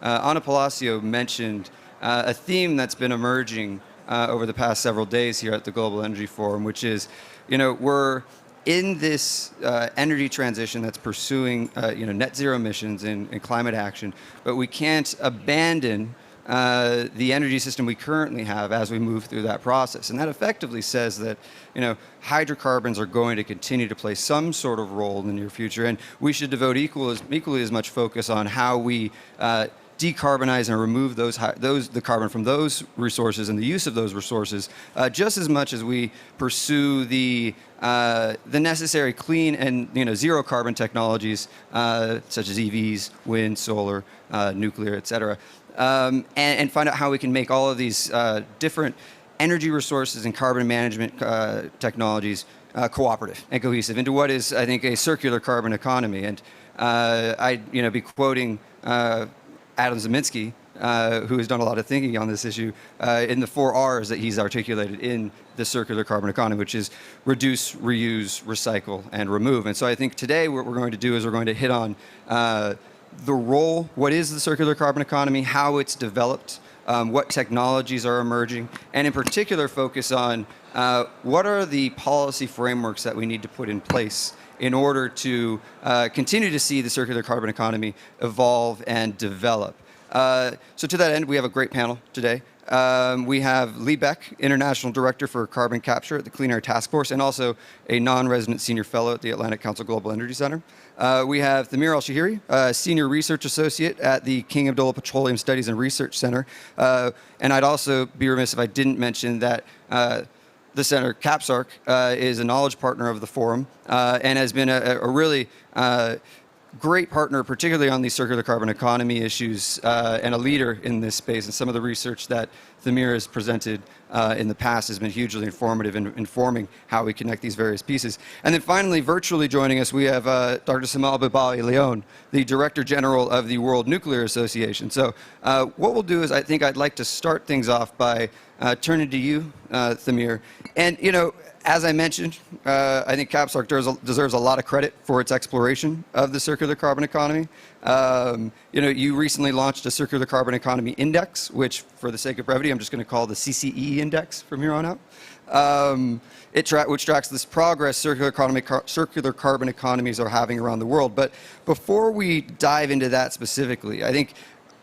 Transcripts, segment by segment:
Ana Palacio mentioned a theme that's been emerging over the past several days here at the Global Energy Forum, which is, we're in this energy transition that's pursuing, net zero emissions and climate action, but we can't abandon the energy system we currently have as we move through that process. And that effectively says that, hydrocarbons are going to continue to play some sort of role in the near future, and we should devote equally as much focus on how we decarbonize and remove the carbon from those resources and the use of those resources, just as much as we pursue the necessary clean and zero carbon technologies such as EVs, wind, solar, nuclear, etc. And find out how we can make all of these different energy resources and carbon management technologies cooperative and cohesive into what is, I think, a circular carbon economy. And I'd be quoting Adam Zaminsky, who has done a lot of thinking on this issue, in the 4 R's that he's articulated in the circular carbon economy, which is reduce, reuse, recycle, and remove. And so I think today what we're going to do is we're going to hit on the role, what is the circular carbon economy, how it's developed, what technologies are emerging, and in particular focus on what are the policy frameworks that we need to put in place in order to continue to see the circular carbon economy evolve and develop. So to that end, we have a great panel today. We have Lee Beck, International Director for Carbon Capture at the Clean Air Task Force, and also a non-resident senior fellow at the Atlantic Council Global Energy Center. We have Thamir Alshehri, Senior Research Associate at the King Abdullah Petroleum Studies and Research Center. And I'd also be remiss if I didn't mention that the center, CAPSARC, is a knowledge partner of the forum and has been a really great partner, particularly on these circular carbon economy issues, and a leader in this space. And some of the research that Thamir has presented in the past has been hugely informative in informing how we connect these various pieces. And then finally, virtually joining us, we have Dr. Samal Bilbao León, the Director General of the World Nuclear Association. So what we'll do is I think I'd like to start things off by turning to you, Thamir. And, as I mentioned, I think CAPSARC deserves a lot of credit for its exploration of the circular carbon economy. You recently launched a circular carbon economy index, which, for the sake of brevity, I'm just going to call the CCE index from here on out, which tracks this progress circular carbon economies are having around the world. But before we dive into that specifically, I think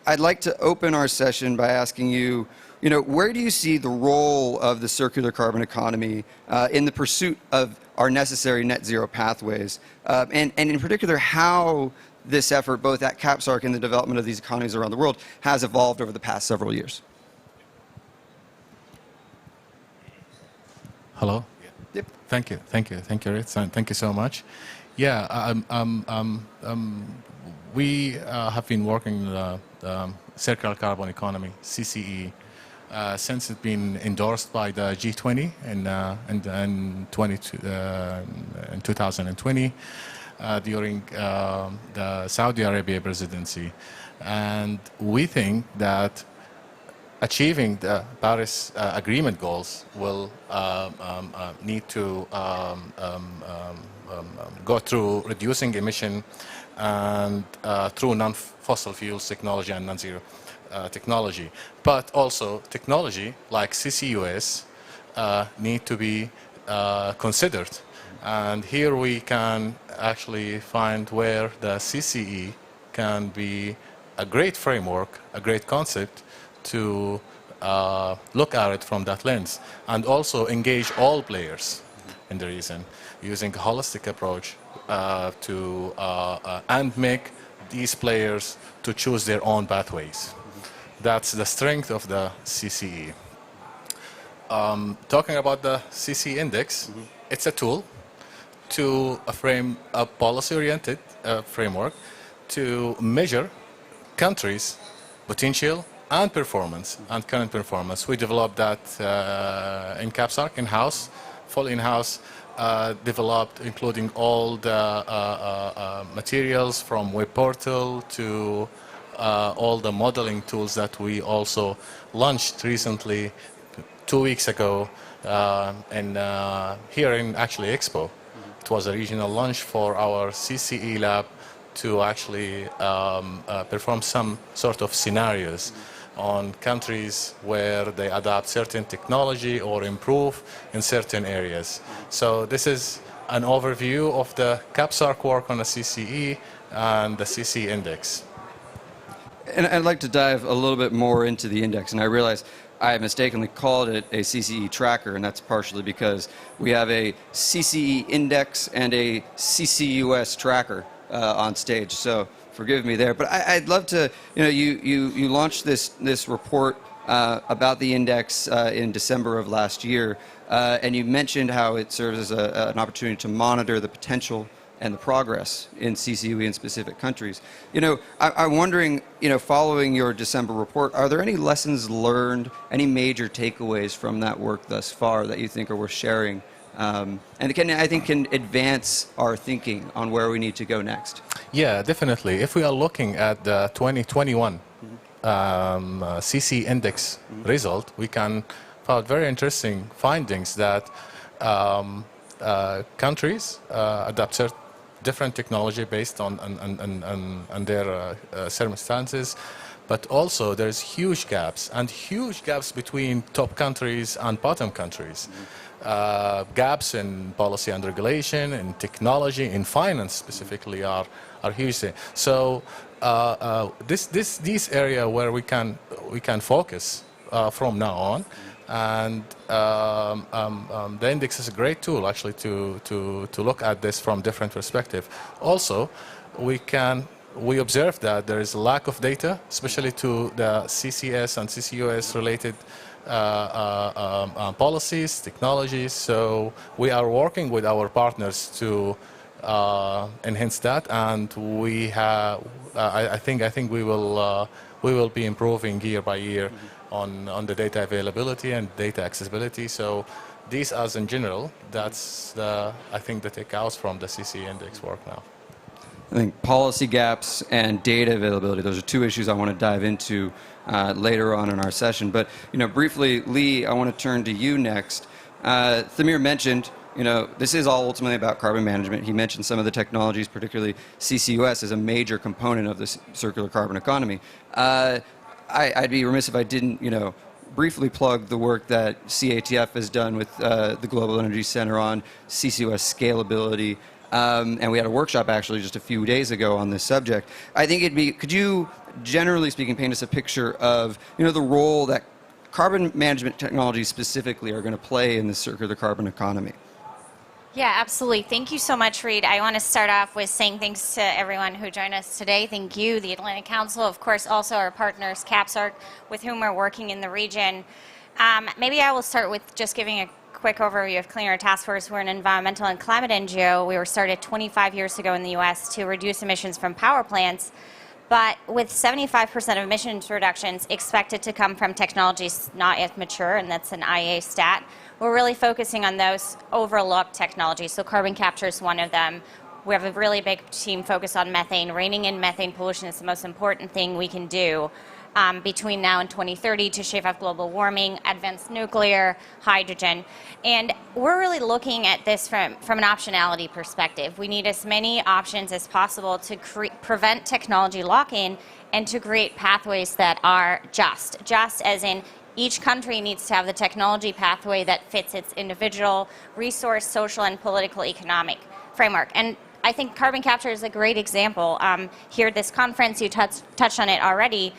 I'd like to open our session by asking you, where do you see the role of the circular carbon economy in the pursuit of our necessary net zero pathways? And in particular, how this effort, both at CAPSARC and the development of these economies around the world, has evolved over the past several years? Hello? Yep. Thank you, Ritz, and thank you so much. Yeah, we have been working the circular carbon economy, CCE, since it's been endorsed by the G20 in 2020 during the Saudi Arabia presidency. And we think that achieving the Paris Agreement goals will need to go through reducing emission and through non-fossil fuels technology and non-zero technology. But also technology like CCUS need to be considered. And here we can actually find where the CCE can be a great framework, a great concept to look at it from that lens, and also engage all players in the region using a holistic approach and make these players to choose their own pathways. That's the strength of the CCE. Talking about the CCE index, it's a tool to frame a policy-oriented framework to measure countries' potential and performance and current performance. We developed that in CAPSARC in-house, full in-house, developed including all the materials from web portal to all the modeling tools that we also launched recently 2 weeks ago here in actually Expo. It was a regional launch for our CCE lab to actually perform some sort of scenarios on countries where they adopt certain technology or improve in certain areas. So this is an overview of the CAPSARC work on the CCE and the CC index. And I'd like to dive a little bit more into the index, and I realize I mistakenly called it a CCE tracker, and that's partially because we have a CCE index and a CCUS tracker on stage. So forgive me there, but I'd love to, you launched this report about the index in December of last year, and you mentioned how it serves as an opportunity to monitor the potential and the progress in CCUE in specific countries. I'm wondering, following your December report, are there any lessons learned, any major takeaways from that work thus far that you think are worth sharing? And can advance our thinking on where we need to go next. Yeah, definitely. If we are looking at the 2021 CC index result, we can find very interesting findings that countries adapt different technology based on their circumstances, but also there's huge gaps between top countries and bottom countries. Gaps in policy and regulation, in technology, in finance specifically are huge. So this area where we can focus from now on, and the index is a great tool actually to look at this from different perspective. Also, we observe that there is a lack of data, especially to the CCS and CCUS related policies, technologies. So we are working with our partners to enhance that, and I think we will be improving year by year on the data availability and data accessibility. So these, as in general, that's I think the takeouts from the CC index work now. I think policy gaps and data availability, those are two issues I want to dive into later on in our session. But briefly, Lee, I want to turn to you next. Thamir mentioned, this is all ultimately about carbon management. He mentioned some of the technologies, particularly CCUS, as a major component of this circular carbon economy. I'd be remiss if I didn't, briefly plug the work that CATF has done with the Global Energy Center on CCUS scalability. And we had a workshop actually just a few days ago on this subject. I think could you, generally speaking, paint us a picture of, the role that carbon management technologies specifically are going to play in the circular carbon economy? Yeah, absolutely. Thank you so much, Reed. I want to start off with saying thanks to everyone who joined us today. Thank you, the Atlantic Council, of course, also our partners, CAPSARC, with whom we're working in the region. Maybe I will start with just giving a quick overview of Clean Air Task Force. We're an environmental and climate NGO. We were started 25 years ago in the U.S. to reduce emissions from power plants, but with 75% of emissions reductions expected to come from technologies not yet mature, and that's an IEA stat. We're really focusing on those overlooked technologies, so carbon capture is one of them. We have a really big team focused on methane. Reining in methane pollution is the most important thing we can do between now and 2030 to shave off global warming, advanced nuclear, hydrogen. And we're really looking at this from an optionality perspective. We need as many options as possible to prevent technology lock-in and to create pathways that are just as in each country needs to have the technology pathway that fits its individual resource, social, and political economic framework. And I think carbon capture is a great example. Here at this conference, you touched on it already.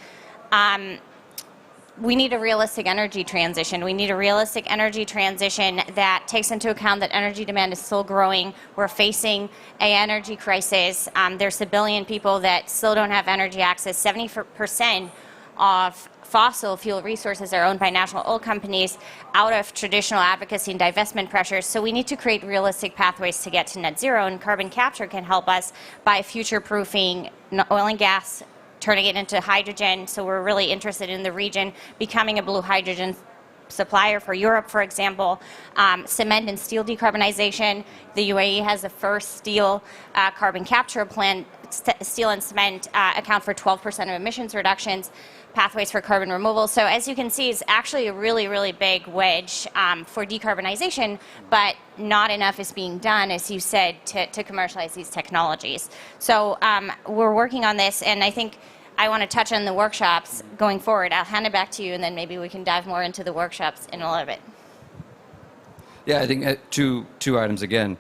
We need a realistic energy transition. We need a realistic energy transition that takes into account that energy demand is still growing. We're facing an energy crisis. There's 1 billion people that still don't have energy access. 70% of fossil fuel resources are owned by national oil companies out of traditional advocacy and divestment pressures. So we need to create realistic pathways to get to net zero, and carbon capture can help us by future-proofing oil and gas, turning it into hydrogen. So we're really interested in the region becoming a blue hydrogen supplier for Europe, for example. Cement and steel decarbonization. The UAE has the first steel carbon capture plant steel and cement account for 12% of emissions reductions, pathways for carbon removal. So as you can see, it's actually a really, really big wedge for decarbonization, but not enough is being done, as you said, to commercialize these technologies. So we're working on this, and I think I want to touch on the workshops going forward. I'll hand it back to you, and then maybe we can dive more into the workshops in a little bit. Yeah, I think two items again.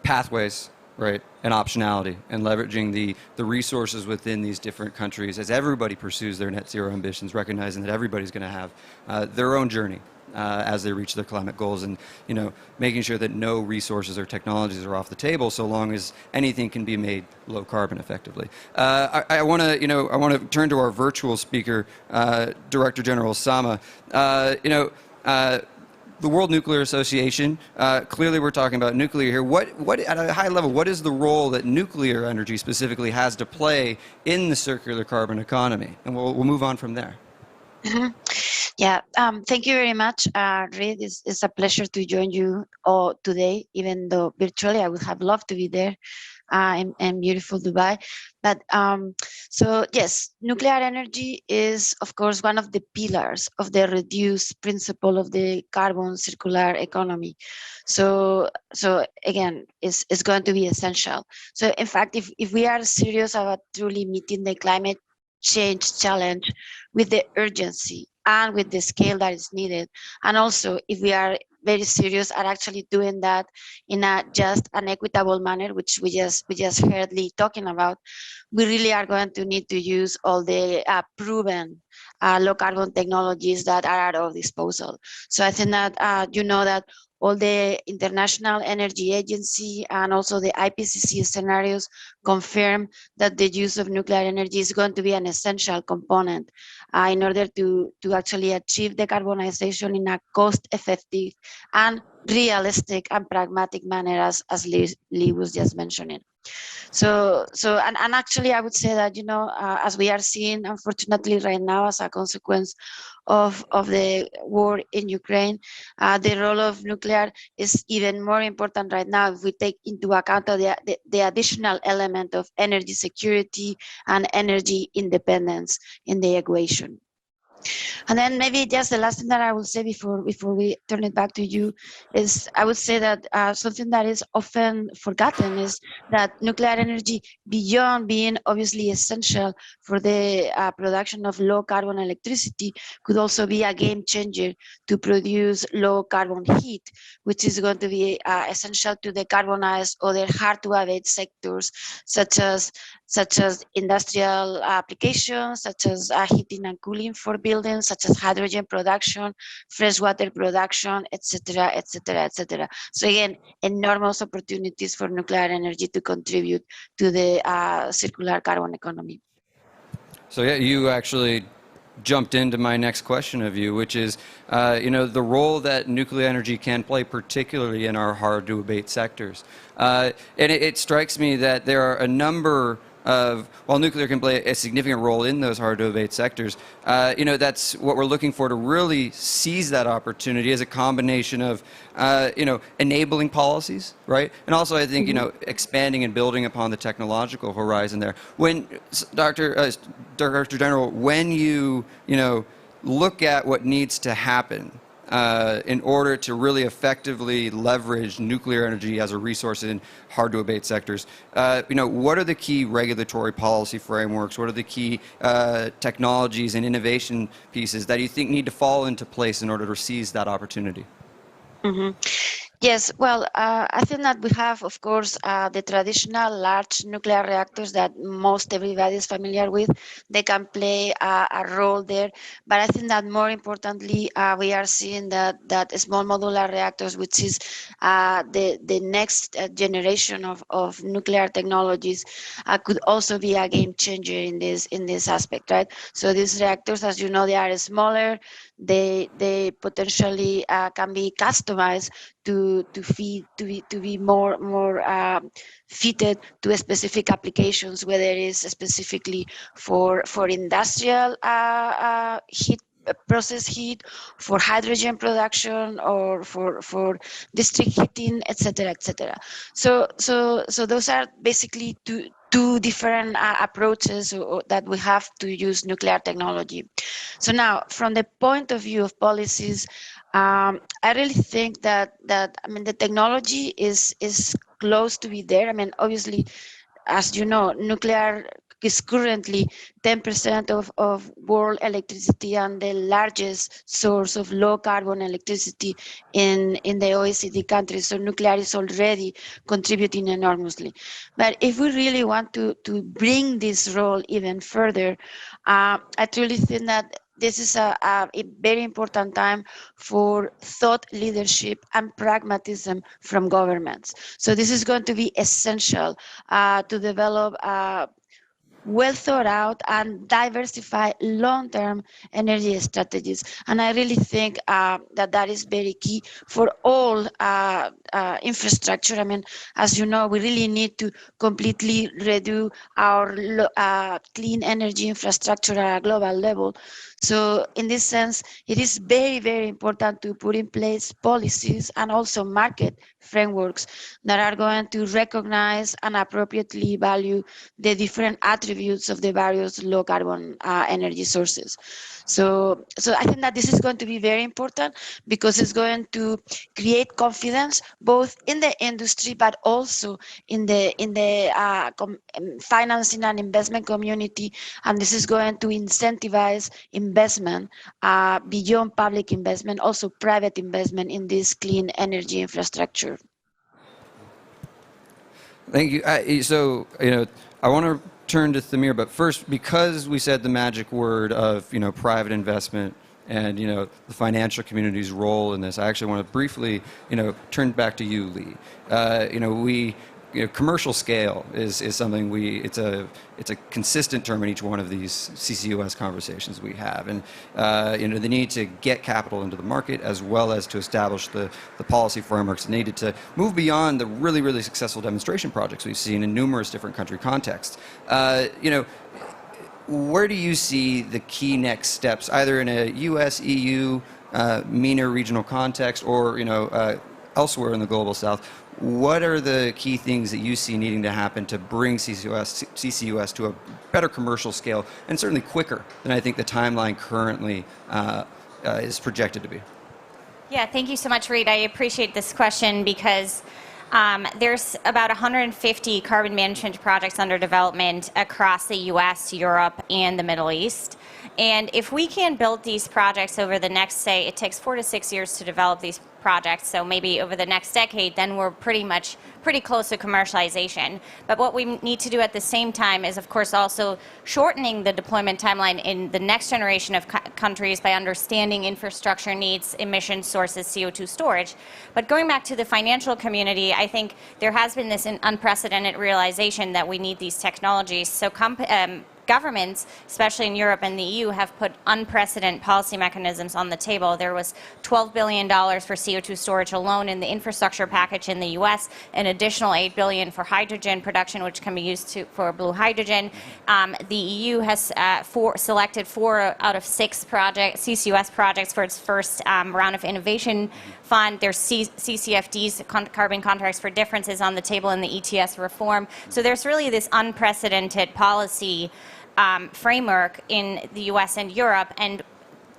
Pathways, right, and optionality, and leveraging the resources within these different countries as everybody pursues their net zero ambitions, recognizing that everybody's going to have their own journey as they reach their climate goals, and making sure that no resources or technologies are off the table, so long as anything can be made low carbon effectively. I want to turn to our virtual speaker, Director General Sama. The World Nuclear Association, clearly we're talking about nuclear here. What, at a high level, what is the role that nuclear energy specifically has to play in the circular carbon economy? And we'll move on from there. Mm-hmm. Yeah, thank you very much, Reid. It's a pleasure to join you all today, even though virtually I would have loved to be there in beautiful Dubai. But so yes, nuclear energy is, of course, one of the pillars of the reduced principle of the carbon circular economy. So again, it's going to be essential. So in fact, if we are serious about truly meeting the climate change challenge with the urgency and with the scale that is needed, and also if we are very serious at actually doing that in a just and equitable manner, which we just heard Lee talking about, we really are going to need to use all the proven low carbon technologies that are at our disposal. So I think that that all the International Energy Agency and also the IPCC scenarios confirm that the use of nuclear energy is going to be an essential component in order to actually achieve decarbonization in a cost-effective and realistic and pragmatic manner, as Lee was just mentioning. So and actually I would say that as we are seeing, unfortunately right now, as a consequence of the war in Ukraine, the role of nuclear is even more important right now if we take into account the additional element of energy security and energy independence in the equation. And then maybe just the last thing that I will say before we turn it back to you is I would say that something that is often forgotten is that nuclear energy, beyond being obviously essential for the production of low carbon electricity, could also be a game changer to produce low carbon heat, which is going to be essential to decarbonize other hard to abate sectors such as industrial applications, such as heating and cooling for buildings, such as hydrogen production, freshwater production, etc., etc., etc. So again, enormous opportunities for nuclear energy to contribute to the circular carbon economy. So yeah, you actually jumped into my next question of you, which is, the role that nuclear energy can play, particularly in our hard to abate sectors. And it strikes me that there are a number of, while nuclear can play a significant role in those hard to abate sectors, that's what we're looking for to really seize that opportunity as a combination of, enabling policies, right? And also I think, expanding and building upon the technological horizon there. When, Director General, when you look at what needs to happen in order to really effectively leverage nuclear energy as a resource in hard to abate sectors, what are the key regulatory policy frameworks? What are the key technologies and innovation pieces that you think need to fall into place in order to seize that opportunity? Mm-hmm. Yes, well, I think that we have, of course, the traditional large nuclear reactors that most everybody is familiar with. They can play a role there. But I think that more importantly, we are seeing that small modular reactors, which is the next generation of nuclear technologies, could also be a game changer in this aspect, right? So these reactors, as you know, they are smaller. They potentially can be customized to be more fitted to specific applications, whether it is specifically for industrial process heat, for hydrogen production, or for district heating, etc., etc. So those are basically two two different approaches that we have to use nuclear technology. So now, from the point of view of policies, I really think that I mean the technology is close to be there. I mean, obviously, as you know, nuclear is currently 10% of world electricity and the largest source of low carbon electricity in the OECD countries. So nuclear is already contributing enormously. But if we really want to bring this role even further, I truly think that this is a very important time for thought leadership and pragmatism from governments. So this is going to be essential to develop well thought out and diversify long-term energy strategies. And I really think that is very key for all infrastructure. I mean, as you know, we really need to completely redo our clean energy infrastructure at a global level. So in this sense, it is very, very important to put in place policies and also market frameworks that are going to recognize and appropriately value the different attributes of the various low carbon energy sources. So I think that this is going to be very important because it's going to create confidence both in the industry but also in the financing and investment community, and this is going to incentivize investment beyond public investment, also private investment in this clean energy infrastructure. Thank you. So, I want to turn to Thamir, but first, because we said the magic word of, private investment and, the financial community's role in this, I actually want to briefly, turn back to you, Lee. Commercial scale is something it's a consistent term in each one of these CCUS conversations we have, and the need to get capital into the market as well as to establish the policy frameworks needed to move beyond the really, really successful demonstration projects we've seen in numerous different country contexts. Where do you see the key next steps, either in a US, EU, MENA regional context, or elsewhere in the global south? What are the key things that you see needing to happen to bring CCUS to a better commercial scale, and certainly quicker than I think the timeline currently is projected to be? Yeah, thank you so much, Reed. I appreciate this question because there's about 150 carbon management projects under development across the US, Europe, and the Middle East. And if we can build these projects over the next, say, it takes 4 to 6 years to develop these projects, so maybe over the next decade, then we're pretty close to commercialization. But what we need to do at the same time is, of course, also shortening the deployment timeline in the next generation of countries by understanding infrastructure needs, emission sources, CO2 storage. But going back to the financial community, I think there has been this unprecedented realization that we need these technologies. So governments, especially in Europe and the EU, have put unprecedented policy mechanisms on the table. There was $12 billion for CO2 storage alone in the infrastructure package in the US, an additional $8 billion for hydrogen production, which can be used for blue hydrogen. The EU has selected 4 out of 6 CCUS projects for its first round of innovation fund. There's CCFDs, carbon contracts for differences, on the table in the ETS reform. So there's really this unprecedented policy framework in the US and Europe, and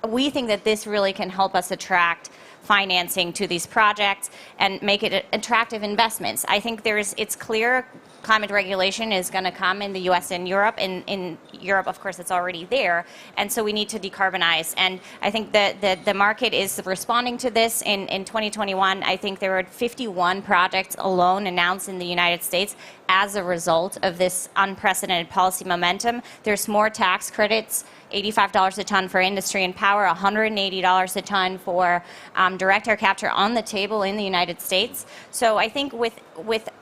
we think that this really can help us attract financing to these projects and make it attractive investments. I think it's clear climate regulation is going to come in the US and Europe. In Europe, of course, it's already there. And so we need to decarbonize. And I think that the market is responding to this. In 2021, I think there were 51 projects alone announced in the United States as a result of this unprecedented policy momentum. There's more tax credits, $85 a ton for industry and power, $180 a ton for direct air capture on the table in the United States. So I think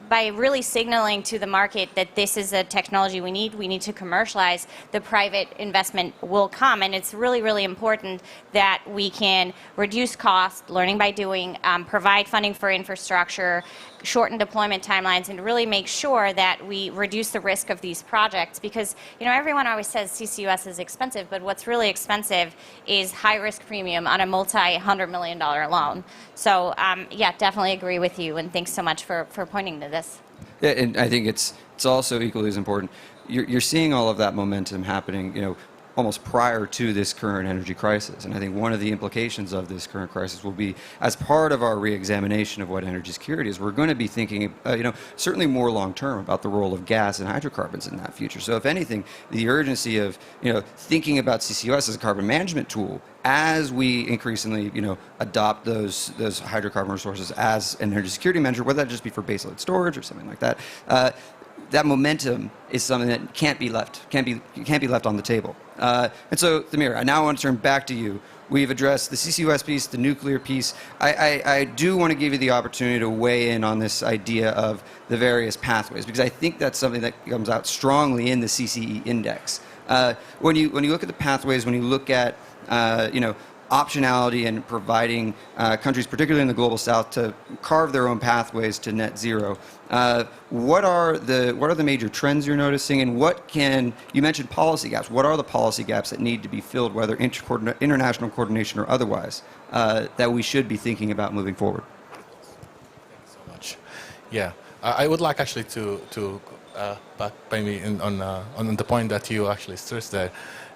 by really signaling to the market that this is a technology we need to commercialize, the private investment will come. And it's really, really important that we can reduce costs, learning by doing, provide funding for infrastructure, shorten deployment timelines, and really make sure that we reduce the risk of these projects. Because everyone always says CCUS is expensive, but what's really expensive is high risk premium on a multi-$100 million loan. So yeah, definitely agree with you, and thanks so much for pointing to this. Yeah, and I think it's also equally as important. You're seeing all of that momentum happening, almost prior to this current energy crisis. And I think one of the implications of this current crisis will be, as part of our re-examination of what energy security is, we're going to be thinking, certainly more long-term about the role of gas and hydrocarbons in that future. So if anything, the urgency of, thinking about CCUS as a carbon management tool as we increasingly, adopt those hydrocarbon resources as an energy security measure, whether that just be for baseload storage or something like that, that momentum is something that can't be left on the table. And so, Thamir, I now want to turn back to you. We've addressed the CCUS piece, the nuclear piece. I do want to give you the opportunity to weigh in on this idea of the various pathways, because I think that's something that comes out strongly in the CCE index. When you look at the pathways, when you look at optionality and providing countries, particularly in the global south, to carve their own pathways to net zero. What are the major trends you're noticing, and you mentioned policy gaps. What are the policy gaps that need to be filled, whether international coordination or otherwise, that we should be thinking about moving forward? Thank you so much. Yeah, I would like actually to back maybe on the point that you actually stressed there.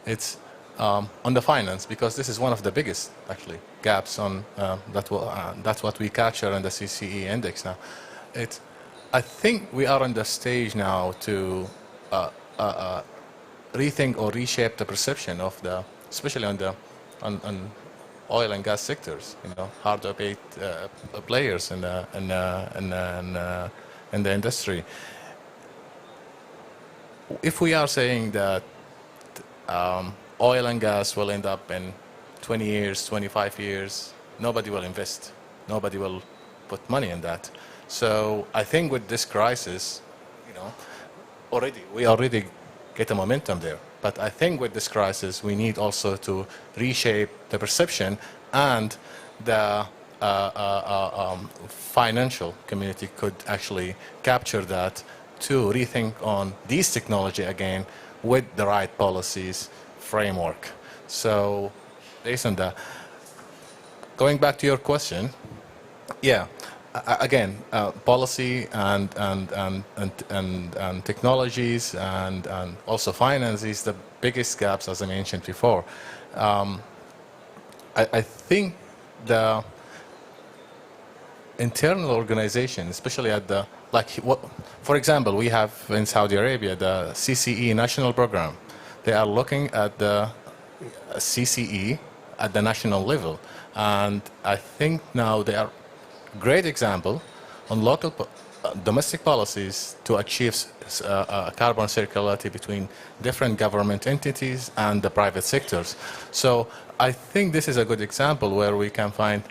It's on the finance, because this is one of the biggest actually gaps on that's what we capture in the CCE index now. I think we are on the stage now to rethink or reshape the perception of especially on oil and gas sectors, hard to abate players in the industry. If we are saying that oil and gas will end up in 20 years, 25 years, nobody will invest. Nobody will put money in that. So I think with this crisis, we already get a momentum there. But I think with this crisis, we need also to reshape the perception, and the financial community could actually capture that to rethink on these technology again with the right policies framework. So based on that, going back to your question, again, policy and technologies and also finance is the biggest gaps, as I mentioned before. I think the internal organization, especially at for example, we have in Saudi Arabia the CCE national program. They are looking at the CCE at the national level, and I think now they are a great example on local domestic policies to achieve carbon circularity between different government entities and the private sectors. So I think this is a good example where we can find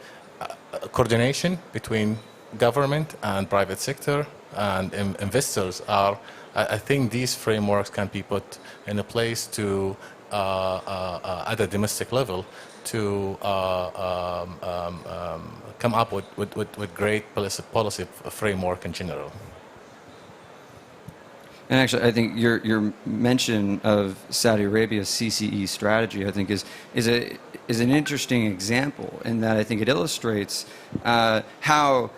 coordination between government and private sector and investors. I think these frameworks can be put in a place to, at a domestic level, to come up with great policy framework in general. And actually, I think your mention of Saudi Arabia's CCE strategy, I think, is an interesting example, in that I think it illustrates how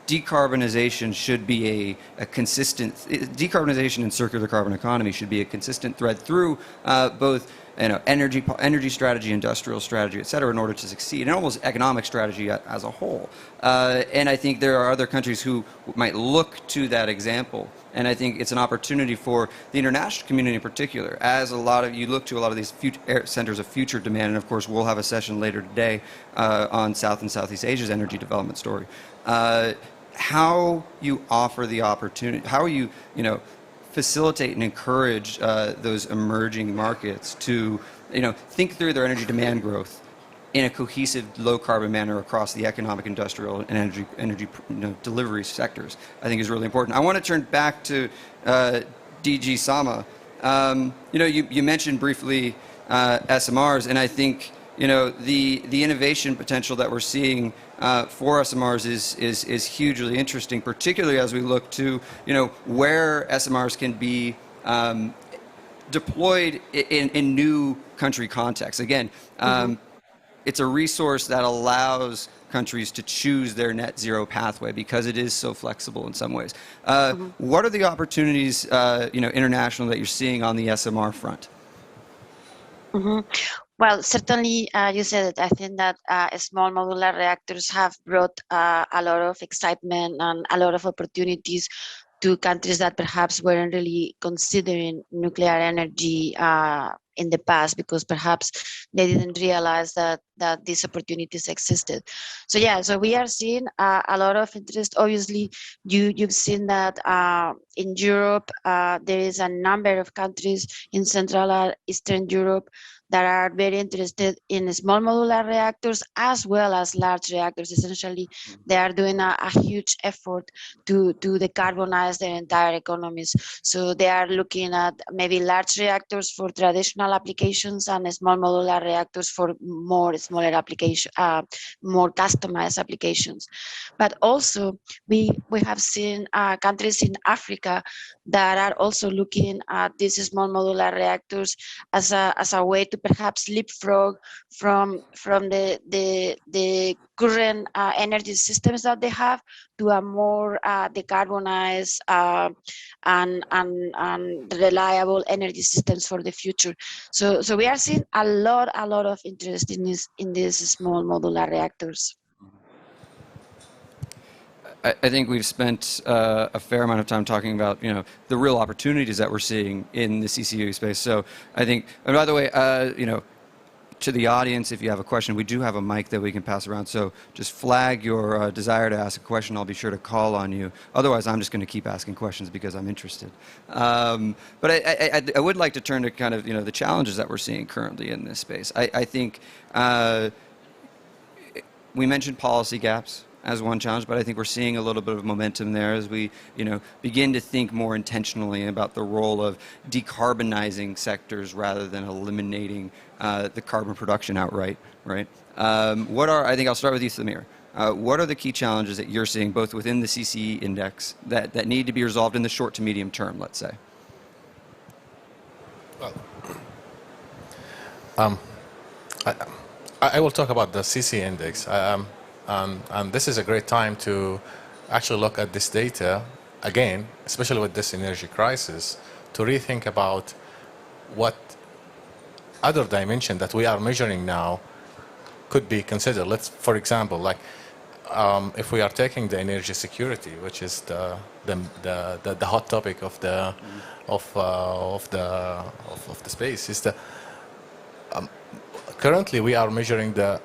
decarbonization should be a consistent, decarbonization and circular carbon economy should be a consistent thread through both energy strategy, industrial strategy, et cetera, in order to succeed, and almost economic strategy as a whole. And I think there are other countries who might look to that example. And I think it's an opportunity for the international community in particular, as you look to a lot of these centers of future demand. And of course, we'll have a session later today on South and Southeast Asia's energy development story. How you offer the opportunity, how you facilitate and encourage those emerging markets to think through their energy demand growth in a cohesive, low-carbon manner across the economic, industrial, and energy delivery sectors, I think is really important. I want to turn back to DG Sama. You mentioned briefly SMRs, and I think the innovation potential that we're seeing for SMRs is hugely interesting, particularly as we look to where SMRs can be deployed in new country contexts. Again, it's a resource that allows countries to choose their net zero pathway because it is so flexible in some ways. What are the opportunities, international that you're seeing on the SMR front? Well, certainly, you said it. I think that small modular reactors have brought a lot of excitement and a lot of opportunities to countries that perhaps weren't really considering nuclear energy in the past because perhaps they didn't realize that these opportunities existed. So yeah, so we are seeing a lot of interest. Obviously, you've seen that in Europe there is a number of countries in Central and Eastern Europe that are very interested in small modular reactors as well as large reactors. Essentially, they are doing a huge effort to decarbonize their entire economies. So they are looking at maybe large reactors for traditional applications and small modular reactors for smaller application, more customized applications. But also, we have seen countries in Africa that are also looking at these small modular reactors as a way to perhaps leapfrog from the current energy systems that they have to a more decarbonized and reliable energy systems for the future. So we are seeing a lot of interest in these small modular reactors. I think we've spent a fair amount of time talking about, the real opportunities that we're seeing in the CCU space. So I think, and by the way, to the audience, if you have a question, we do have a mic that we can pass around. So just flag your desire to ask a question. I'll be sure to call on you. Otherwise, I'm just going to keep asking questions because I'm interested. But I would like to turn to kind of, the challenges that we're seeing currently in this space. I think we mentioned policy gaps as one challenge, but I think we're seeing a little bit of momentum there as we, begin to think more intentionally about the role of decarbonizing sectors rather than eliminating the carbon production outright, right? I think I'll start with you, Thamir. What are the key challenges that you're seeing both within the CCE index that need to be resolved in the short to medium term, let's say? Well, I will talk about the CC index. And this is a great time to actually look at this data again, especially with this energy crisis, to rethink about what other dimension that we are measuring now could be considered. For example, like if we are taking the energy security, which is the hot topic of the space, is the currently, we are measuring the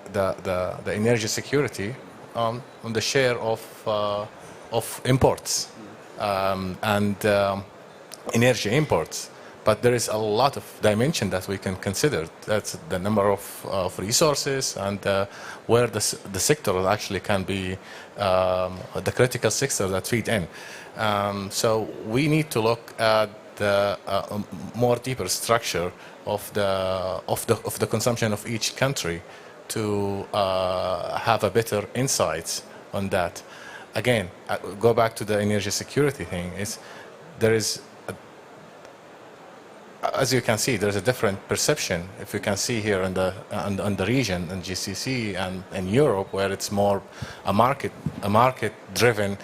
energy security on the share of imports and energy imports. But there is a lot of dimension that we can consider. That's the number of resources and where the sector actually can be the critical sector that feed in. So we need to look at the more deeper structure of the consumption of each country to have a better insights on that. Again, go back to the energy security thing. As you can see, there's a different perception. If you can see here in the region in GCC and in Europe, where it's more a market-driven,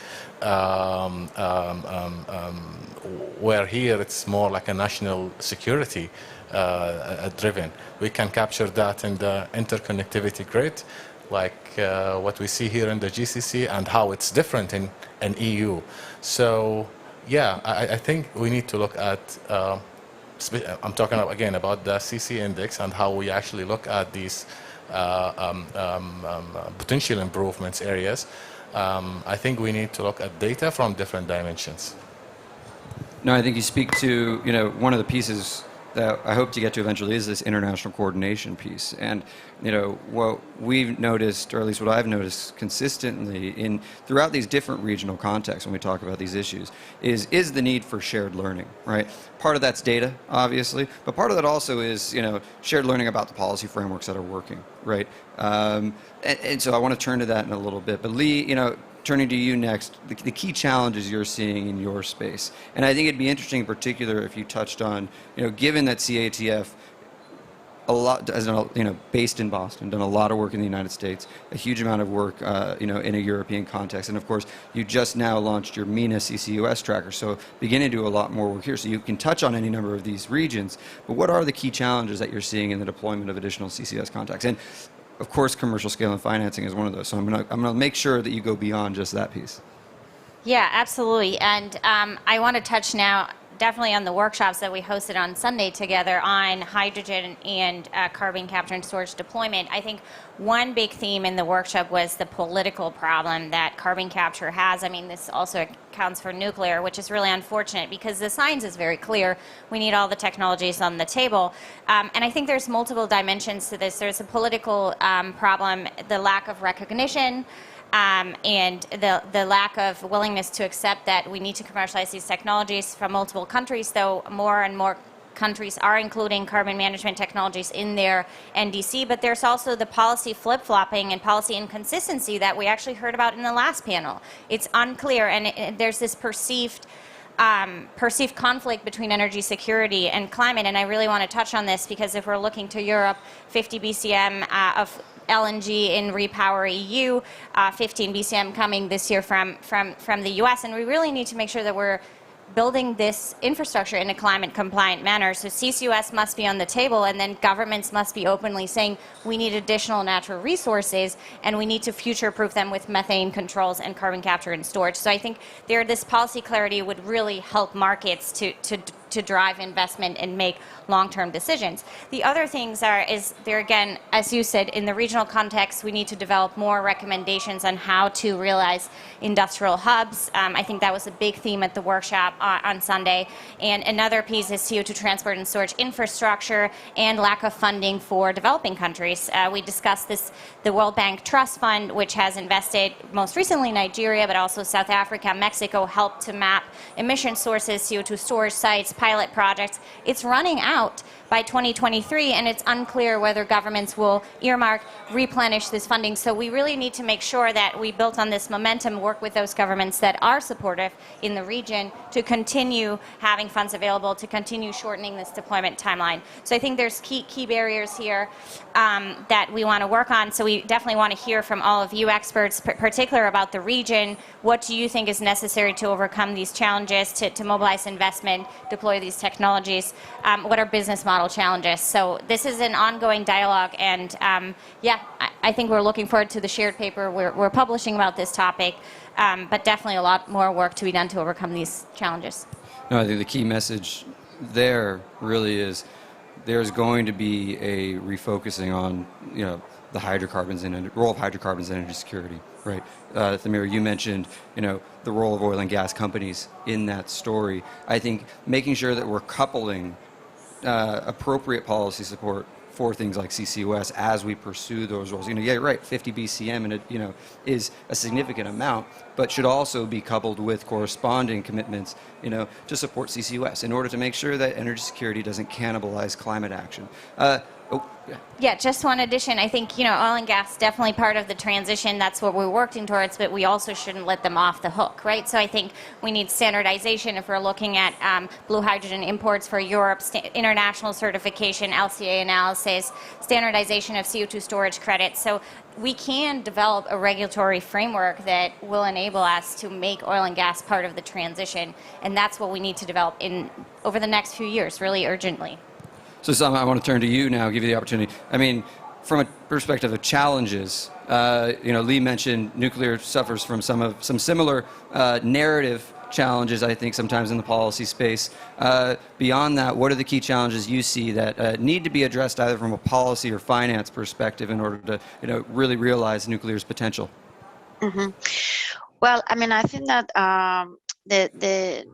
where here it's more like a national security driven. We can capture that in the interconnectivity grid, like what we see here in the GCC, and how it's different in EU. So yeah, I think we need to look at. I'm talking again about the CC index and how we actually look at these potential improvements areas. I think we need to look at data from different dimensions. No, I think you speak to, one of the pieces that I hope to get to eventually is this international coordination piece. And, what we've noticed, or at least what I've noticed consistently throughout these different regional contexts when we talk about these issues is the need for shared learning, right? Part of that's data, obviously, but part of that also is, shared learning about the policy frameworks that are working, right? And so I want to turn to that in a little bit. But Lee, turning to you next, the key challenges you're seeing in your space. And I think it'd be interesting in particular if you touched on, given that CATF a lot, as based in Boston, done a lot of work in the United States, a huge amount of work, in a European context, and of course, you just now launched your MENA CCUS tracker, so beginning to do a lot more work here. So you can touch on any number of these regions, but what are the key challenges that you're seeing in the deployment of additional CCS contacts? And of course, commercial scale and financing is one of those. So I'm gonna make sure that you go beyond just that piece. Yeah, absolutely. And I want to touch now definitely on the workshops that we hosted on Sunday together on hydrogen and carbon capture and storage deployment. I think one big theme in the workshop was the political problem that carbon capture has. I mean, this also accounts for nuclear, which is really unfortunate because the science is very clear. We need all the technologies on the table. And I think there's multiple dimensions to this. There's a political problem, the lack of recognition, and the lack of willingness to accept that we need to commercialize these technologies from multiple countries, though more and more countries are including carbon management technologies in their NDC, but there's also the policy flip-flopping and policy inconsistency that we actually heard about in the last panel. It's unclear, and there's this perceived conflict between energy security and climate, and I really want to touch on this because if we're looking to Europe, 50 BCM of LNG in Repower EU, 15 BCM coming this year from the US, and we really need to make sure that we're building this infrastructure in a climate compliant manner. So CCUS must be on the table, and then governments must be openly saying we need additional natural resources and we need to future proof them with methane controls and carbon capture and storage. So I think this policy clarity would really help markets to drive investment and make long-term decisions. The other things is there again, as you said, in the regional context, we need to develop more recommendations on how to realize industrial hubs. I think that was a big theme at the workshop on Sunday. And another piece is CO2 transport and storage infrastructure and lack of funding for developing countries. We discussed this, the World Bank Trust Fund, which has invested most recently in Nigeria, but also South Africa, Mexico, helped to map emission sources, CO2 storage sites, pilot projects. It's running out by 2023, and it's unclear whether governments will earmark, replenish this funding. So we really need to make sure that we built on this momentum, work with those governments that are supportive in the region to continue having funds available, to continue shortening this deployment timeline. So I think there's key barriers here that we want to work on. So we definitely want to hear from all of you experts, particular about the region. What do you think is necessary to overcome these challenges, to mobilize investment, deploy these technologies? What are business model challenges? So this is an ongoing dialogue, and I think we're looking forward to the shared paper we're publishing about this topic, but definitely a lot more work to be done to overcome these challenges. No, I think the key message there really is there's going to be a refocusing on the hydrocarbons and role of hydrocarbons in energy security, right? Thamir, you mentioned the role of oil and gas companies in that story. I think making sure that we're coupling appropriate policy support for things like CCUS as we pursue those roles. Yeah, right, 50 BCM and it, is a significant amount, but should also be coupled with corresponding commitments, to support CCUS in order to make sure that energy security doesn't cannibalize climate action. Yeah, just one addition. I think, oil and gas definitely part of the transition. That's what we're working towards, but we also shouldn't let them off the hook, right? So I think we need standardization if we're looking at blue hydrogen imports for Europe, international certification, LCA analysis, standardization of CO2 storage credits. So we can develop a regulatory framework that will enable us to make oil and gas part of the transition, and that's what we need to develop over the next few years, really urgently. So Sam, I want to turn to you now, give you the opportunity. I mean, from a perspective of challenges, Lee mentioned nuclear suffers from some similar narrative challenges, I think, sometimes in the policy space. Beyond that, what are the key challenges you see that need to be addressed either from a policy or finance perspective in order to, really realize nuclear's potential? Mm-hmm. Well, I mean, I think that the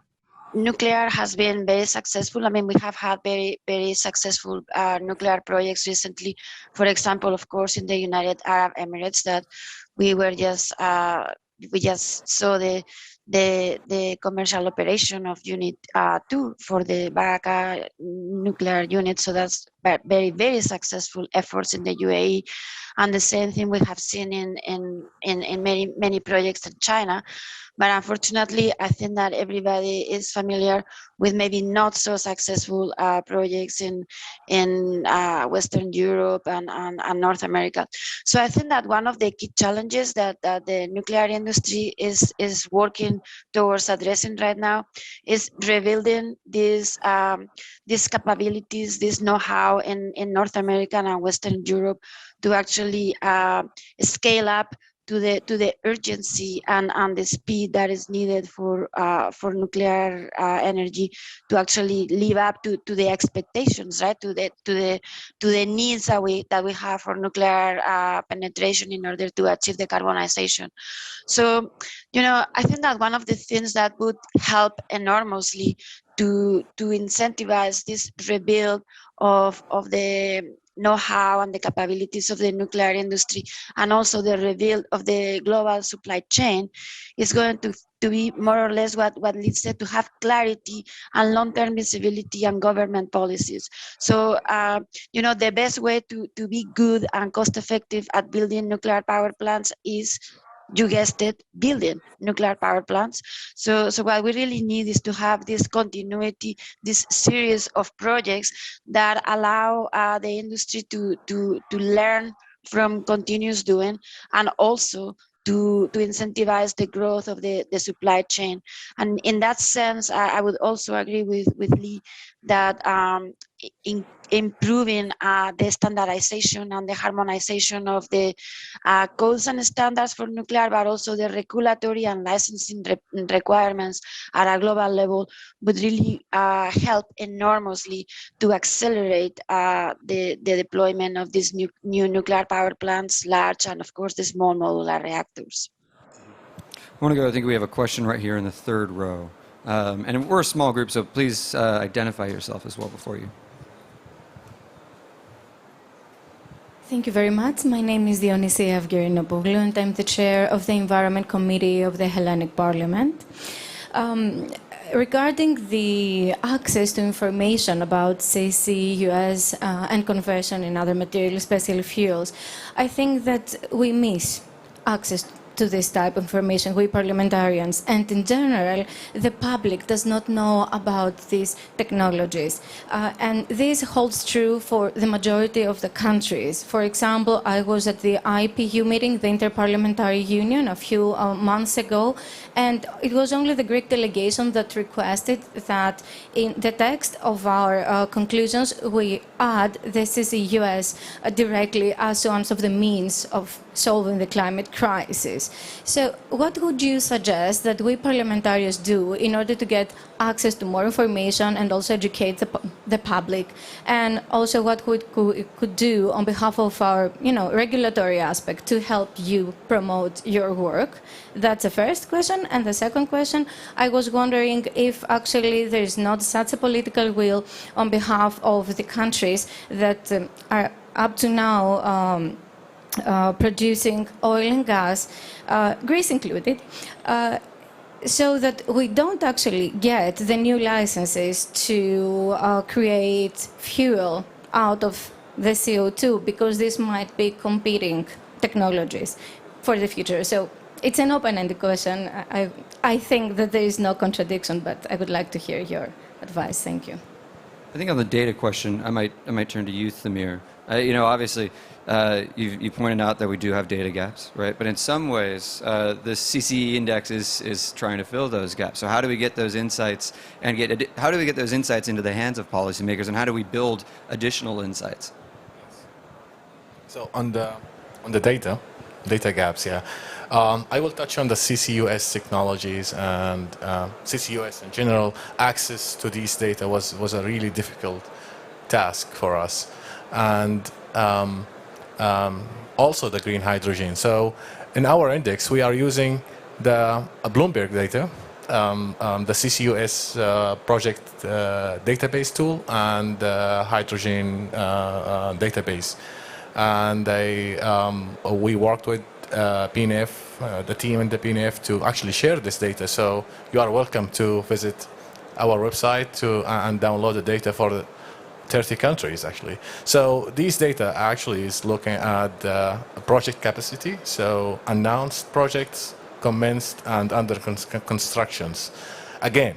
nuclear has been very successful. I mean, we have had very, very successful nuclear projects recently. For example, of course, in the United Arab Emirates, that we just saw the commercial operation of Unit 2 for the Baraka nuclear unit. So that's very, very successful efforts in the UAE, and the same thing we have seen in many projects in China. But unfortunately, I think that everybody is familiar with maybe not so successful projects in Western Europe and North America. So I think that one of the key challenges that the nuclear industry is working towards addressing right now is rebuilding these capabilities, this know-how in North America and Western Europe to actually scale up to the urgency and the speed that is needed for nuclear energy to actually live up to the expectations, right? To the needs that we have for nuclear penetration in order to achieve decarbonization. So, I think that one of the things that would help enormously to incentivize this rebuild of the know-how and the capabilities of the nuclear industry, and also the rebuild of the global supply chain, is going to be more or less what leads it to have clarity and long-term visibility and government policies. So, the best way to be good and cost-effective at building nuclear power plants is, you guessed it, building nuclear power plants. So what we really need is to have this continuity, this series of projects that allow the industry to learn from continuous doing, and also to incentivize the growth of the supply chain. And in that sense, I would also agree with Lee that improving the standardization and the harmonization of the codes and standards for nuclear, but also the regulatory and licensing requirements at a global level would really help enormously to accelerate the deployment of these new nuclear power plants, large and of course the small modular reactors. I want to go, I think we have a question right here in the third row. And we're a small group, so please identify yourself as well before you. Thank you very much. My name is Dionysia Evgerinopoulou, and I'm the chair of the Environment Committee of the Hellenic Parliament. Regarding the access to information about CCUS and conversion in other materials, especially fuels, I think that we miss access to this type of information, we parliamentarians, and in general, the public does not know about these technologies. And this holds true for the majority of the countries. For example, I was at the IPU meeting, the Interparliamentary Union, a few months ago, and it was only the Greek delegation that requested that in the text of our conclusions, we add the CCUS directly as one of the means of solving the climate crisis. So what would you suggest that we parliamentarians do in order to get access to more information and also educate the public? And also what we could do on behalf of our regulatory aspect to help you promote your work? That's the first question. And the second question, I was wondering if actually there is not such a political will on behalf of the countries that are up to now producing oil and gas, Greece included, so that we don't actually get the new licenses to create fuel out of the CO2, because this might be competing technologies for the future. So it's an open-ended question. I think that there is no contradiction, but I would like to hear your advice. Thank you. I think on the data question, I might turn to you, Thamir. Obviously, you pointed out that we do have data gaps, right? But in some ways, the CCE index is trying to fill those gaps. So how do we get those insights how do we get those insights into the hands of policymakers, and how do we build additional insights? So on the data gaps, yeah. I will touch on the CCUS technologies, and CCUS in general. Access to these data was a really difficult task for us, and also the green hydrogen. So in our index, we are using the Bloomberg data, the CCUS project database tool, and the hydrogen database. And we worked with PNF, the team in the PNF, to actually share this data. So you are welcome to visit our website and download the data 30 countries actually. So these data actually is looking at project capacity, so announced projects, commenced and under constructions. Again,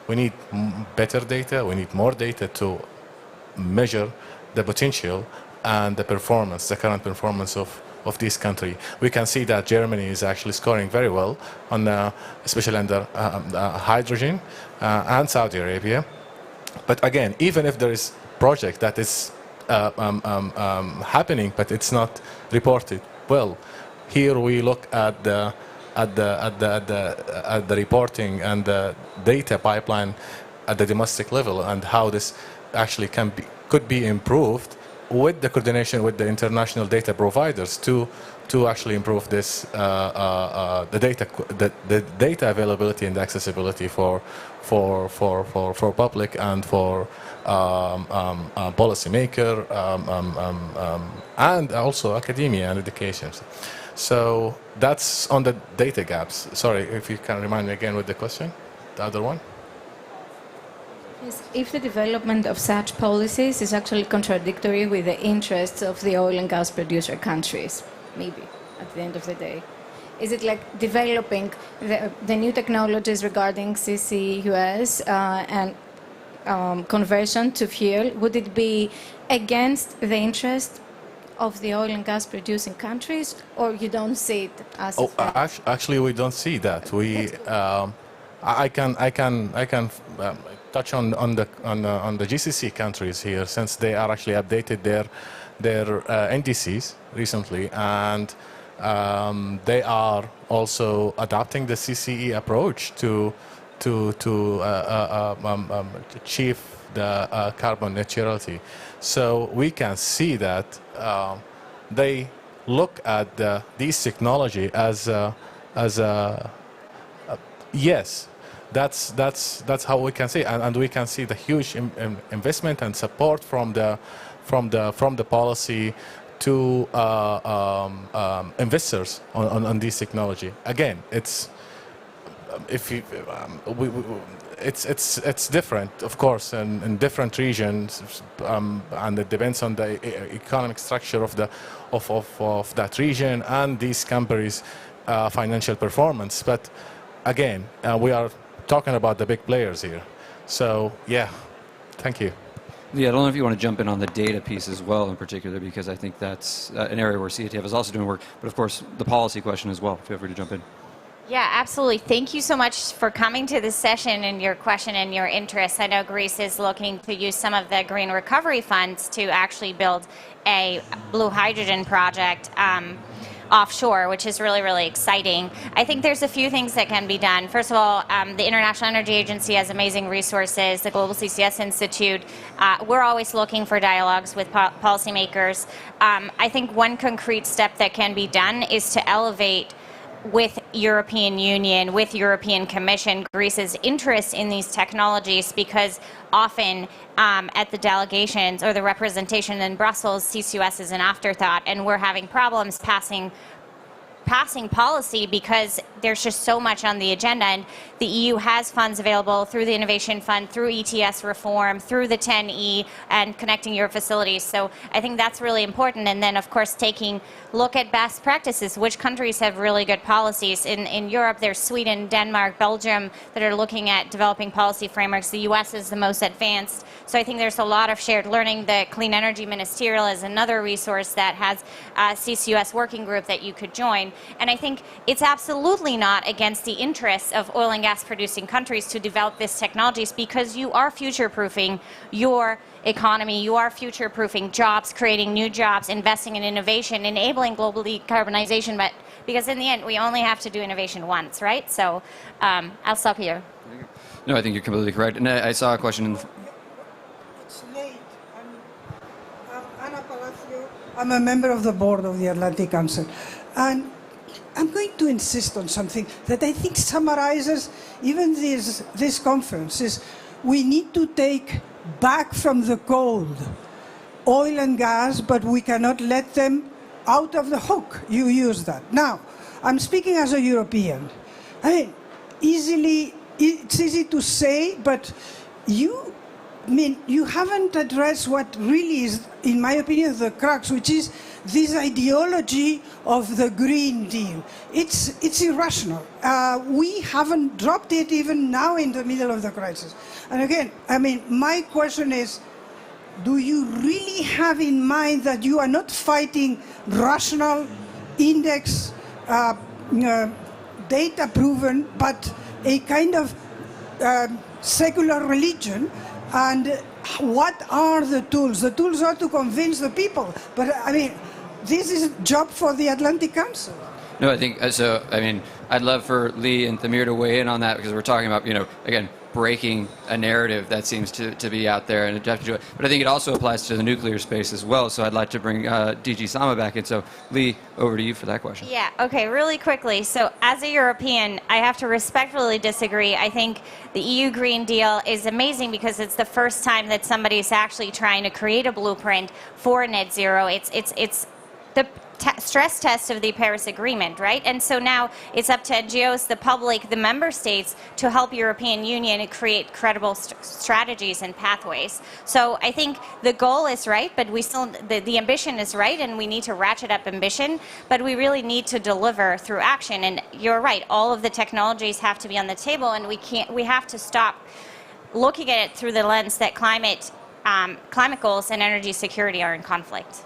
we need better data, we need more data to measure the potential and the performance, the current performance of this country. We can see that Germany is actually scoring very well on, especially under hydrogen, and Saudi Arabia. But again, even if there is project that is happening, but it's not reported well, here we look at the reporting and the data pipeline at the domestic level and how this actually could be improved with the coordination with the international data providers to actually improve this the data availability and accessibility for public and for policymaker and also academia and education. So that's on the data gaps. Sorry, if you can remind me again with the question, the other one. If the development of such policies is actually contradictory with the interests of the oil and gas producer countries, maybe, at the end of the day. Is it like developing the new technologies regarding CCUS and conversion to fuel? Would it be against the interest of the oil and gas producing countries, or you don't see it as a threat? Actually, we don't see that. We, I can touch on the GCC countries here, since they are actually updated their NDCs recently, and they are also adopting the CCE approach to achieve the carbon neutrality. So we can see that they look at this technology as a yes. That's how we can see, and we can see the huge investment and support from the policy to investors on this technology. Again, it's it's different, of course, in different regions, and it depends on the economic structure of that region and these companies' financial performance. But again, we are talking about the big players here. So yeah, thank you. Yeah, I don't know if you want to jump in on the data piece as well in particular, because I think that's an area where CATF is also doing work, but of course the policy question as well. Feel free to jump in. Yeah, absolutely. Thank you so much for coming to this session and your question and your interest. I know Greece is looking to use some of the green recovery funds to actually build a blue hydrogen project offshore, which is really, really exciting. I think there's a few things that can be done. First of all, the International Energy Agency has amazing resources, the Global CCS Institute. We're always looking for dialogues with policymakers. I think one concrete step that can be done is to elevate with European Union, with European Commission, Greece's interest in these technologies, because often at the delegations or the representation in Brussels, CCUS is an afterthought, and we're having problems passing policy because there's just so much on the agenda. And the EU has funds available through the Innovation Fund, through ETS reform, through the 10E, and connecting your facilities. So I think that's really important. And then, of course, taking a look at best practices. Which countries have really good policies? In Europe, there's Sweden, Denmark, Belgium that are looking at developing policy frameworks. The US is the most advanced. So I think there's a lot of shared learning. The Clean Energy Ministerial is another resource that has a CCUS working group that you could join. And I think it's absolutely not against the interests of oil and gas producing countries to develop these technologies, because you are future-proofing your economy, you are future-proofing jobs, creating new jobs, investing in innovation, enabling global decarbonization, but because in the end, we only have to do innovation once, right? So I'll stop here. No, I think you're completely correct. And I saw a question in It's late. I'm Ana Palacio. I'm a member of the board of the Atlantic Council. And I'm going to insist on something that I think summarizes even this conference. Is we need to take back from the cold oil and gas, but we cannot let them out of the hook. You use that. Now, I'm speaking as a European. I mean, it's easy to say, but you I mean, you haven't addressed what really is, in my opinion, the crux, which is this ideology of the Green Deal. It's irrational. We haven't dropped it even now in the middle of the crisis. And again, I mean, my question is, do you really have in mind that you are not fighting rational, index, data-proven, but a kind of secular religion? And what are the tools? The tools are to convince the people. But I mean, this is a job for the Atlantic Council. No, I think so. I mean, I'd love for Lee and Thamir to weigh in on that, because we're talking about, again, breaking a narrative that seems to be out there, and have to do it. But I think it also applies to the nuclear space as well. So I'd like to bring DG Sama back in. So Lee, over to you for that question. Yeah, okay, really quickly. So as a European, I have to respectfully disagree. I think the EU Green Deal is amazing because it's the first time that somebody is actually trying to create a blueprint for net zero. It's the stress test of the Paris Agreement, right? And so now it's up to NGOs, the public, the member states to help European Union create credible strategies and pathways. So I think the goal is right, but we still, the ambition is right, and we need to ratchet up ambition, but we really need to deliver through action. And you're right, all of the technologies have to be on the table, and we have to stop looking at it through the lens that climate goals and energy security are in conflict.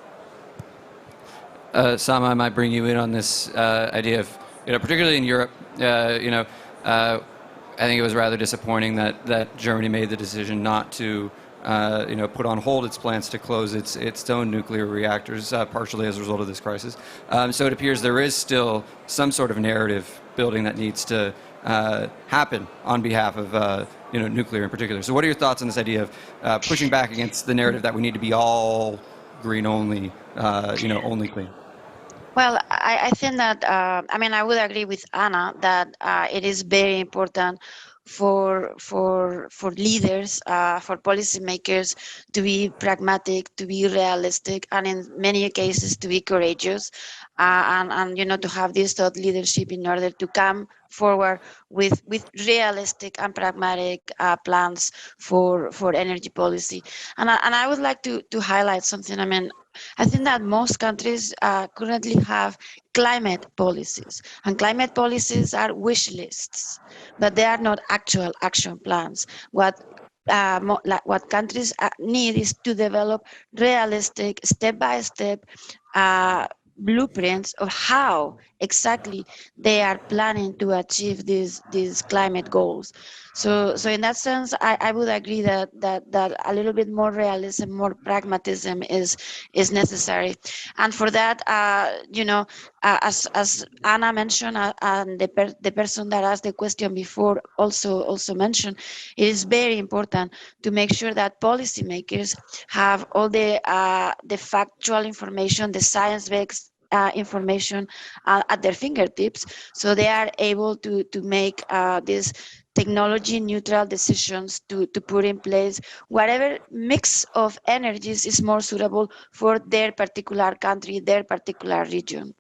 Sama, I might bring you in on this idea of, particularly in Europe, I think it was rather disappointing that Germany made the decision not to, put on hold its plans to close its own nuclear reactors, partially as a result of this crisis. So it appears there is still some sort of narrative building that needs to happen on behalf of, nuclear in particular. So what are your thoughts on this idea of pushing back against the narrative that we need to be all green only, only clean? Well, I think that, I would agree with Anna that it is very important for leaders, for policymakers to be pragmatic, to be realistic, and in many cases to be courageous, and to have this thought leadership in order to come forward with realistic and pragmatic plans for energy policy. And I would like to highlight something. I think that most countries currently have climate policies, and climate policies are wish lists, but they are not actual action plans. What countries need is to develop realistic, step-by-step blueprints of how exactly they are planning to achieve these climate goals. So in that sense, I would agree that a little bit more realism, more pragmatism is necessary. And for that, as Anna mentioned, and the person that asked the question before also mentioned, it is very important to make sure that policymakers have all the factual information, the science-based information at their fingertips, so they are able to make these technology neutral decisions to put in place whatever mix of energies is more suitable for their particular country, their particular region.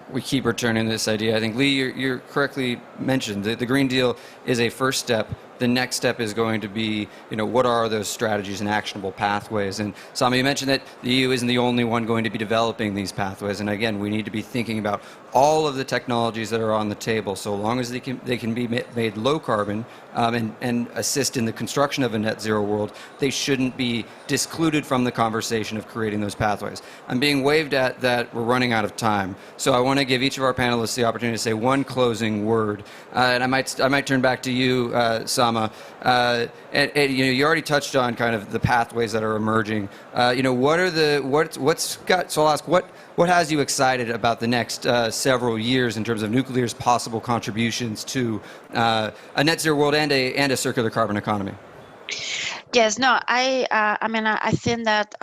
We keep returning to this idea. I think, Lee, you're correctly mentioned. The Green Deal is a first step. The next step is going to be, what are those strategies and actionable pathways? And Sama, you mentioned that the EU isn't the only one going to be developing these pathways. And again, we need to be thinking about all of the technologies that are on the table. So long as they can be made low carbon and assist in the construction of a net zero world, they shouldn't be discluded from the conversation of creating those pathways. I'm being waved at that we're running out of time. So I want to give each of our panelists the opportunity to say one closing word. And I might turn back to you, Sama. You already touched on kind of the pathways that are emerging. So I'll ask, what has you excited about the next several years in terms of nuclear's possible contributions to a net zero world and a circular carbon economy? Yes, no, I think that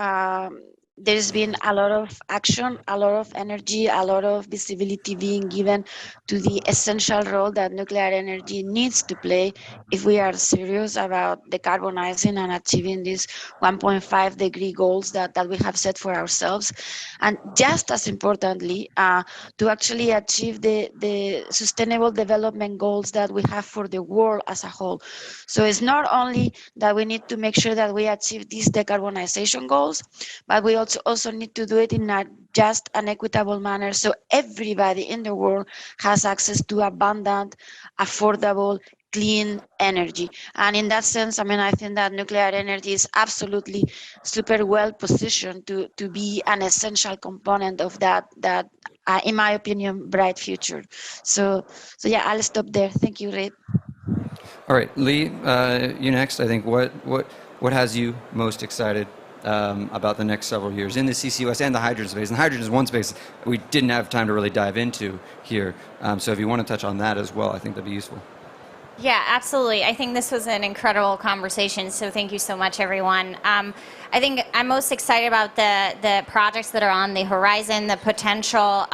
there's been a lot of action, a lot of energy, a lot of visibility being given to the essential role that nuclear energy needs to play if we are serious about decarbonizing and achieving these 1.5 degree goals that we have set for ourselves. And just as importantly, to actually achieve the sustainable development goals that we have for the world as a whole. So it's not only that we need to make sure that we achieve these decarbonization goals, but we also need to do it in a just and equitable manner so everybody in the world has access to abundant, affordable, clean energy. And in that sense, I mean, I think that nuclear energy is absolutely super well positioned to be an essential component of that in my opinion, bright future. So yeah, I'll stop there. Thank you, Reid. All right, Lee, you next. I think what has you most excited about the next several years in the CCUS and the hydrogen space? And hydrogen is one space we didn't have time to really dive into here. So if you want to touch on that as well, I think that'd be useful. Yeah, absolutely. I think this was an incredible conversation, so thank you so much, everyone. I think I'm most excited about the projects that are on the horizon, the potential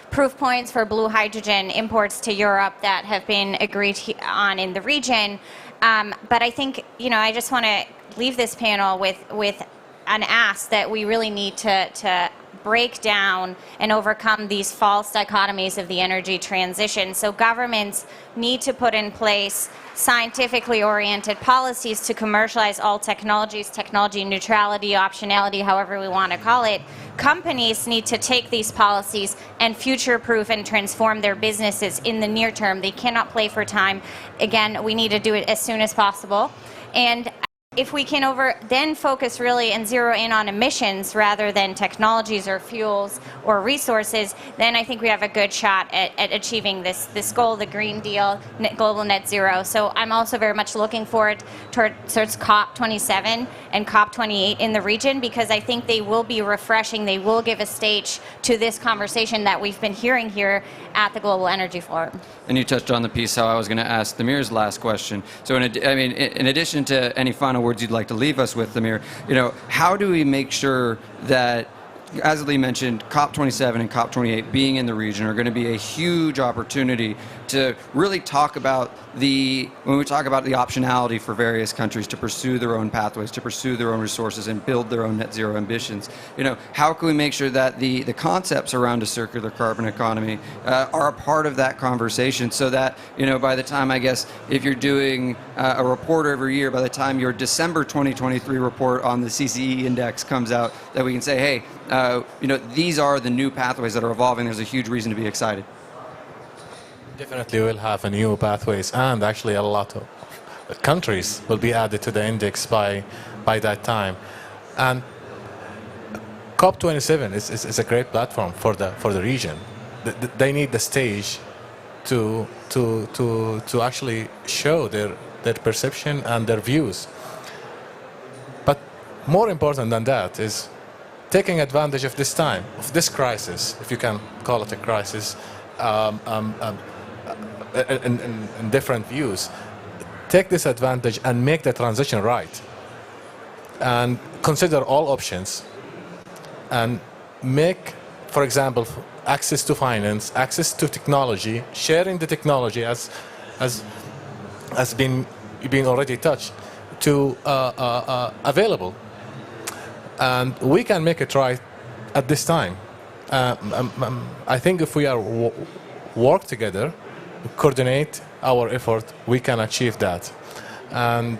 proof points for blue hydrogen imports to Europe that have been agreed on in the region. But I think, I just want to leave this panel with an ask that we really need to break down and overcome these false dichotomies of the energy transition. So governments need to put in place scientifically oriented policies to commercialize all technologies, technology neutrality, optionality, however we want to call it. Companies need to take these policies and future-proof and transform their businesses in the near term. They cannot play for time. Again, we need to do it as soon as possible. And if we can then focus really and zero in on emissions rather than technologies or fuels or resources, then I think we have a good shot at achieving this goal, the Green Deal, global net zero. So I'm also very much looking forward towards COP27 and COP28 in the region, because I think they will be refreshing. They will give a stage to this conversation that we've been hearing here at the Global Energy Forum. And you touched on the piece how I was going to ask Thamir's last question. So in addition to any final words you'd like to leave us with, Thamir, how do we make sure that, as Lee mentioned, COP27 and COP28 being in the region are going to be a huge opportunity to really talk about when we talk about the optionality for various countries to pursue their own pathways, to pursue their own resources and build their own net zero ambitions. How can we make sure that the concepts around a circular carbon economy are a part of that conversation, so that, by the time, I guess, if you're doing a report every year, by the time your December 2023 report on the CCE index comes out, that we can say, hey, these are the new pathways that are evolving. There's a huge reason to be excited. Definitely we'll have a new pathways, and actually a lot of countries will be added to the index by that time. And COP27 is a great platform for the region. They need the stage to actually show their perception and their views. But more important than that is taking advantage of this time, of this crisis, if you can call it a crisis, in different views. Take this advantage and make the transition right. And consider all options. And make, for example, access to finance, access to technology, sharing the technology as been already touched, to available. And we can make it right at this time. I think if we are work together, coordinate our effort, we can achieve that. And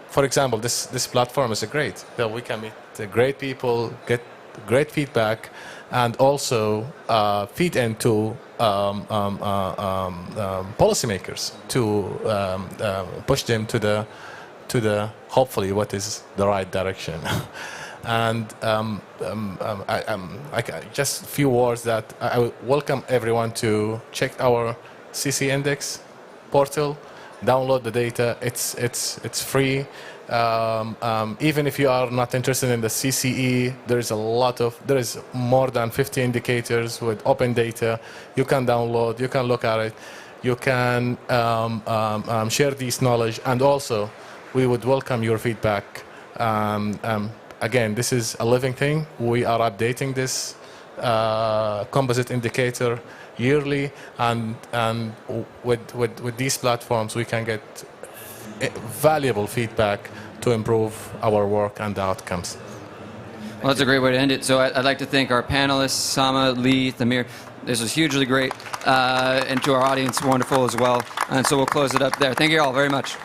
for example, this platform is great. That we can meet great people, get great feedback, and also feed into policymakers to push them to the hopefully what is the right direction. And just a few words that I would welcome everyone to check our CC Index portal, download the data. It's free. Even if you are not interested in the CCE, there is more than 50 indicators with open data. You can download, you can look at it, you can share this knowledge, and also we would welcome your feedback. again, this is a living thing. We are updating this composite indicator yearly, and with these platforms, we can get valuable feedback to improve our work and the outcomes. Well, that's a great way to end it. So I'd like to thank our panelists, Sama, Lee, Thamir. This was hugely great, and to our audience, wonderful as well. And so we'll close it up there. Thank you all very much.